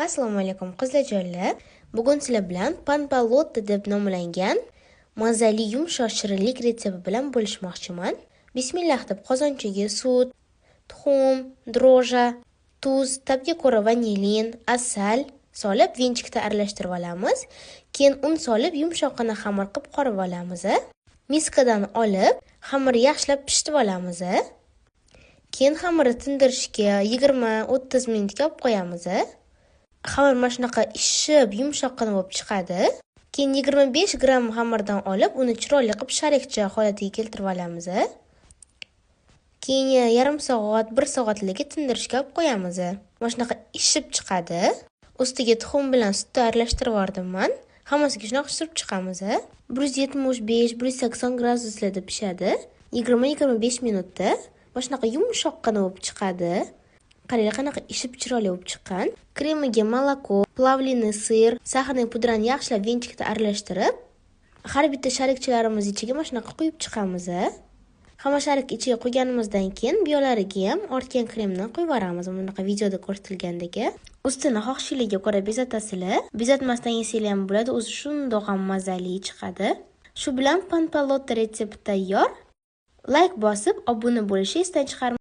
Assalomu alaykum qizlarjonlar. Bugun sizlar bilan panpalotta deb nomlangan mazali yumshoq shirinlik retsepti bilan bo'lishmoqchiman. Bismillah deb qozonchaga sut, tuxum, droja, tuz, tabga ko'ra vanilin, asal solib venchikda aralashtirib olamiz. Keyin un solib yumshoqqina xamir qilib qorib olamiz. Miskadan olib, xamirni yaxshilab pishitib olamiz. Keyin xamirni tindirishga 20-30 minutga olib qo'yamiz. Xamir mana shunaqa ishib, yumshoqqina bo'lib chiqadi. Keyin 25 gram xamirdan olib, uni chiroyli qilib sharikcha holatiga keltirib olamiz. Keyin yarim soat, 1 soatlarga tindirishga olib qo'yamiz. Mana shunaqa ishib chiqadi. Ustiga tuxum bilan sutni aralashtirib yubordim. Hammasiga shunaqa surib chiqamiz. 175-180 graduslarda pishadi. 20-25 minutda mana shunaqa yumshoqqina bo'lib chiqadi. Qaranglar qanaqa ishib chiroyli bo'lib chiqqan. Kremiga moloko, plavlini sir, saharning pudrani yaxshilab venchikda aralashtirib, har bitta sharikchalarimiz ichiga mana shunaqa quyib chiqamiz. Hamma sharik ichiga qo'yganimizdan keyin bu yo'lariga ham ortgan kremdan quyib yuboramiz. Bunaqa videoda ko'rsatilgandek. Ustini xohishingizga ko'ra bezatasizlar. Bezatmasdan yesanglar ham bo'ladi. O'zi shundoq ham mazali chiqadi. Shu bilan panpalotta retsepti tayyor. Like bosib, obuna bo'lishni esdan chiqarmang.